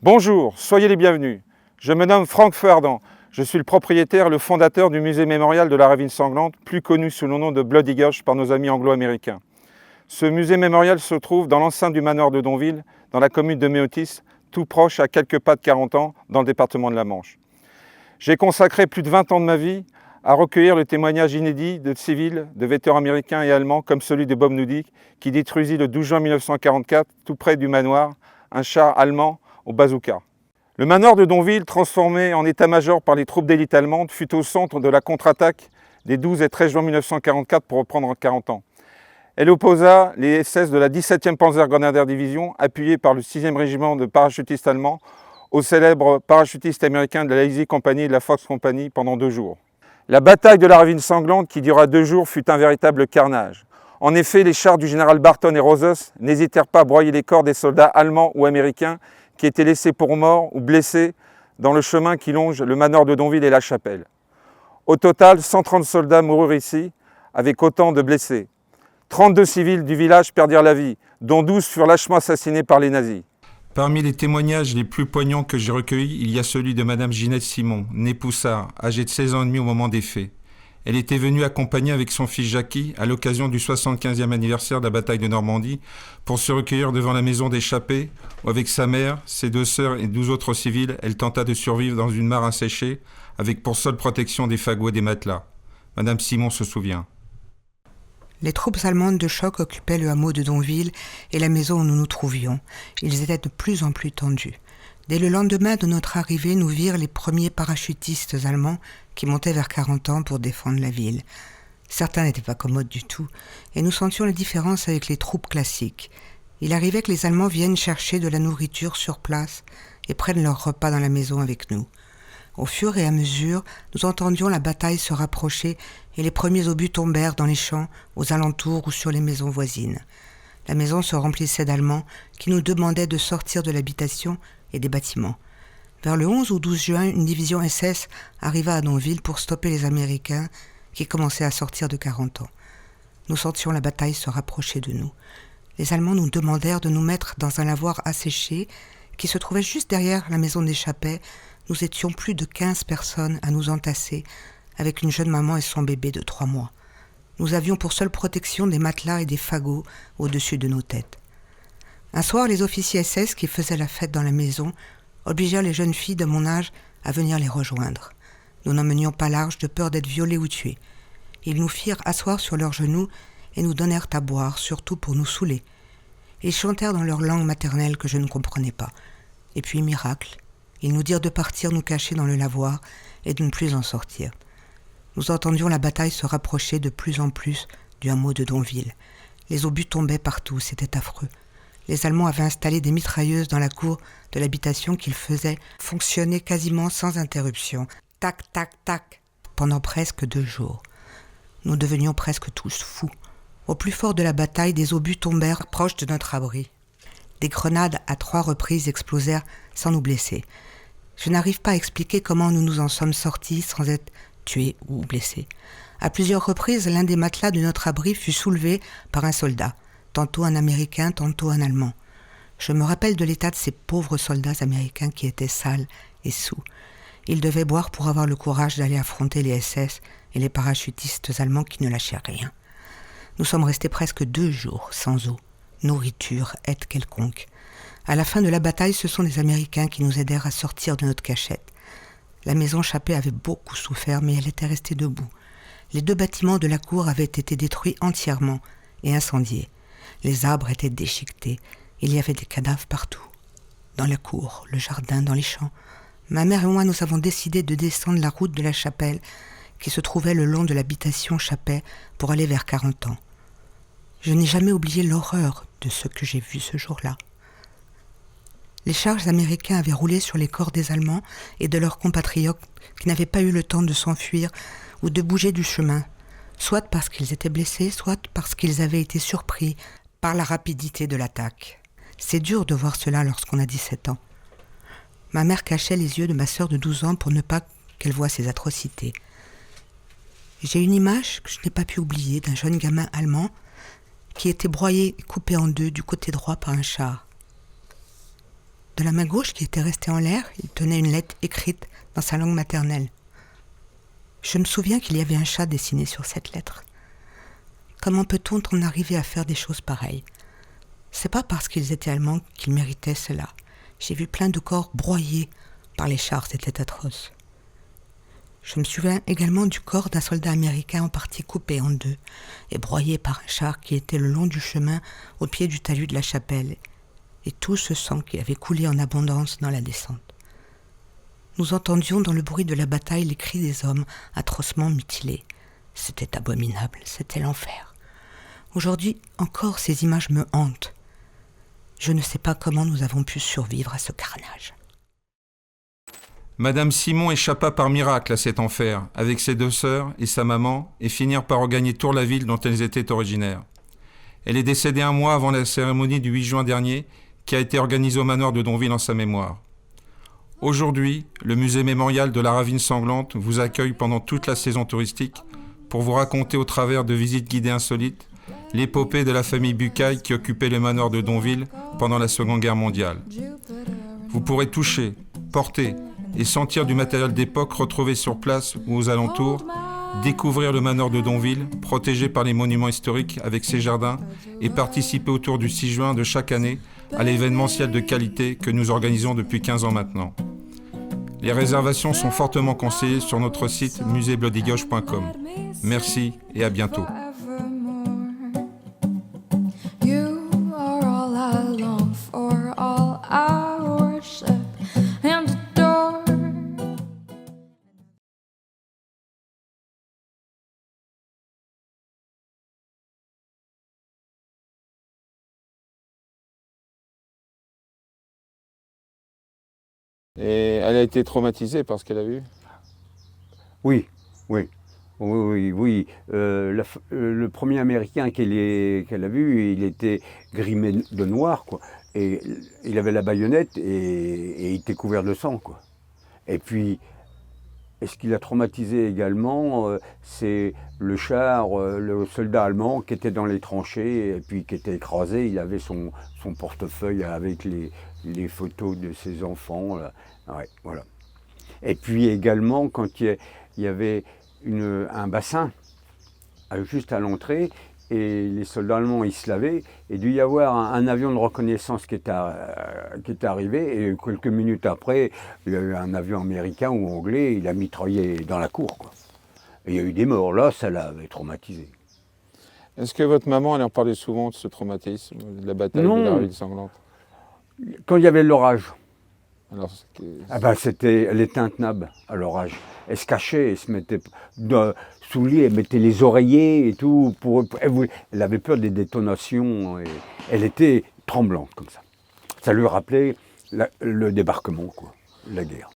Bonjour, soyez les bienvenus. Je me nomme Franck Feuardent. Je suis le propriétaire et le fondateur du musée mémorial de la Ravine sanglante, plus connu sous le nom de Bloody Gulch par nos amis anglo-américains. Ce musée mémorial se trouve dans l'enceinte du manoir de Donville, dans la commune de Méotis, tout proche à quelques pas de 40 ans, dans le département de la Manche. J'ai consacré plus de 20 ans de ma vie à recueillir le témoignage inédit de civils, de vétérans américains et allemands, comme celui de Bob Nudik, qui détruisit le 12 juin 1944, tout près du manoir, un char allemand au bazooka. Le manoir de Donville, transformé en état-major par les troupes d'élite allemandes, fut au centre de la contre-attaque des 12 et 13 juin 1944 pour reprendre en 40 ans. Elle opposa les SS de la 17e Panzergrenadier Division, appuyée par le 6e régiment de parachutistes allemands, aux célèbres parachutistes américains de la Easy Company et de la Fox Company pendant 2 jours. La bataille de la Ravine sanglante, qui dura 2 jours, fut un véritable carnage. En effet, les chars du général Barton et Roses n'hésitèrent pas à broyer les corps des soldats allemands ou américains qui étaient laissés pour morts ou blessés dans le chemin qui longe le manoir de Donville et la chapelle. Au total, 130 soldats moururent ici, avec autant de blessés. 32 civils du village perdirent la vie, dont 12 furent lâchement assassinés par les nazis. Parmi les témoignages les plus poignants que j'ai recueillis, il y a celui de Madame Ginette Simon, née Poussard, âgée de 16 ans et demi au moment des faits. Elle était venue accompagnée avec son fils Jackie à l'occasion du 75e anniversaire de la bataille de Normandie pour se recueillir devant la maison d'échappée où avec sa mère, ses 2 sœurs et 12 autres civils, elle tenta de survivre dans une mare asséchée avec pour seule protection des fagots et des matelas. Madame Simon se souvient. Les troupes allemandes de choc occupaient le hameau de Donville et la maison où nous nous trouvions. Ils étaient de plus en plus tendus. Dès le lendemain de notre arrivée, nous virent les premiers parachutistes allemands qui montaient vers 40 ans pour défendre la ville. Certains n'étaient pas commodes du tout, et nous sentions la différence avec les troupes classiques. Il arrivait que les Allemands viennent chercher de la nourriture sur place et prennent leur repas dans la maison avec nous. Au fur et à mesure, nous entendions la bataille se rapprocher et les premiers obus tombèrent dans les champs, aux alentours ou sur les maisons voisines. La maison se remplissait d'Allemands qui nous demandaient de sortir de l'habitation et des bâtiments. Vers le 11 ou 12 juin, une division SS arriva à Donville pour stopper les Américains qui commençaient à sortir de 40 ans. Nous sentions la bataille se rapprocher de nous. Les Allemands nous demandèrent de nous mettre dans un lavoir asséché qui se trouvait juste derrière la maison d'échappée. Nous étions plus de 15 personnes à nous entasser avec une jeune maman et son bébé de 3 mois. Nous avions pour seule protection des matelas et des fagots au-dessus de nos têtes. Un soir, les officiers SS qui faisaient la fête dans la maison obligèrent les jeunes filles de mon âge à venir les rejoindre. Nous n'en menions pas large de peur d'être violés ou tués. Ils nous firent asseoir sur leurs genoux et nous donnèrent à boire, surtout pour nous saouler. Ils chantèrent dans leur langue maternelle que je ne comprenais pas. Et puis, miracle, ils nous dirent de partir nous cacher dans le lavoir et de ne plus en sortir. Nous entendions la bataille se rapprocher de plus en plus du hameau de Donville. Les obus tombaient partout, c'était affreux. Les Allemands avaient installé des mitrailleuses dans la cour de l'habitation qu'ils faisaient fonctionner quasiment sans interruption. Tac, tac, tac, pendant presque 2 jours. Nous devenions presque tous fous. Au plus fort de la bataille, des obus tombèrent proches de notre abri. Des grenades à 3 reprises explosèrent sans nous blesser. Je n'arrive pas à expliquer comment nous nous en sommes sortis sans être tués ou blessés. À plusieurs reprises, l'un des matelas de notre abri fut soulevé par un soldat. Tantôt un Américain, tantôt un Allemand. Je me rappelle de l'état de ces pauvres soldats américains qui étaient sales et saouls. Ils devaient boire pour avoir le courage d'aller affronter les SS et les parachutistes allemands qui ne lâchaient rien. Nous sommes restés presque 2 jours sans eau, nourriture, aide quelconque. À la fin de la bataille, ce sont les Américains qui nous aidèrent à sortir de notre cachette. La maison Chappé avait beaucoup souffert, mais elle était restée debout. Les 2 bâtiments de la cour avaient été détruits entièrement et incendiés. Les arbres étaient déchiquetés. Il y avait des cadavres partout. Dans la cour, le jardin, dans les champs. Ma mère et moi, nous avons décidé de descendre la route de la chapelle qui se trouvait le long de l'habitation Chappet pour aller vers 40 ans. Je n'ai jamais oublié l'horreur de ce que j'ai vu ce jour-là. Les chars américains avaient roulé sur les corps des Allemands et de leurs compatriotes qui n'avaient pas eu le temps de s'enfuir ou de bouger du chemin, soit parce qu'ils étaient blessés, soit parce qu'ils avaient été surpris par la rapidité de l'attaque. C'est dur de voir cela lorsqu'on a 17 ans. Ma mère cachait les yeux de ma sœur de 12 ans pour ne pas qu'elle voie ces atrocités. J'ai une image que je n'ai pas pu oublier d'un jeune gamin allemand qui était broyé et coupé en 2 du côté droit par un char. De la main gauche qui était restée en l'air, il tenait une lettre écrite dans sa langue maternelle. Je me souviens qu'il y avait un chat dessiné sur cette lettre. Comment peut-on en arriver à faire des choses pareilles? C'est pas parce qu'ils étaient allemands qu'ils méritaient cela. J'ai vu plein de corps broyés par les chars, c'était atroce. Je me souviens également du corps d'un soldat américain en partie coupé en deux et broyé par un char qui était le long du chemin au pied du talus de la chapelle, et tout ce sang qui avait coulé en abondance dans la descente. Nous entendions dans le bruit de la bataille les cris des hommes atrocement mutilés. C'était abominable, c'était l'enfer. Aujourd'hui, encore ces images me hantent. Je ne sais pas comment nous avons pu survivre à ce carnage. Madame Simon échappa par miracle à cet enfer, avec ses 2 sœurs et sa maman, et finirent par regagner Tours-la-Ville dont elles étaient originaires. Elle est décédée 1 mois avant la cérémonie du 8 juin dernier, qui a été organisée au manoir de Donville en sa mémoire. Aujourd'hui, le musée mémorial de la Ravine sanglante vous accueille pendant toute la saison touristique pour vous raconter au travers de visites guidées insolites l'épopée de la famille Bucaille qui occupait le manoir de Donville pendant la Seconde Guerre mondiale. Vous pourrez toucher, porter et sentir du matériel d'époque retrouvé sur place ou aux alentours, découvrir le manoir de Donville, protégé par les monuments historiques avec ses jardins, et participer autour du 6 juin de chaque année à l'événementiel de qualité que nous organisons depuis 15 ans maintenant. Les réservations sont fortement conseillées sur notre site musée-blodigauche.com. Merci et à bientôt. Et elle a été traumatisée par ce qu'elle a vu? Oui, oui. Oui, oui, oui. Le premier Américain qu'elle a vu, il était grimé de noir, quoi. Et il avait la baïonnette et il était couvert de sang, quoi. Et puis, et ce qui l'a traumatisé également, c'est le char, le soldat allemand qui était dans les tranchées et puis qui était écrasé. Il avait son portefeuille avec les photos de ses enfants. Là. Ouais, voilà. Et puis également, quand il y avait un bassin juste à l'entrée, et les soldats allemands ils se lavaient, et il dut y avoir un avion de reconnaissance qui était arrivé, et quelques minutes après, il y a eu un avion américain ou anglais, il a mitraillé dans la cour, quoi. Et il y a eu des morts, là, ça l'avait traumatisé. Est-ce que votre maman, elle en parlait souvent de ce traumatisme, de la bataille de la Ravine sanglante? Quand il y avait l'orage, Alors, elle était intenable à l'orage. Elle se cachait, elle se mettait sous le lit, elle mettait les oreillers et tout. Elle avait peur des détonations. Et elle était tremblante comme ça. Ça lui rappelait le débarquement, quoi, la guerre.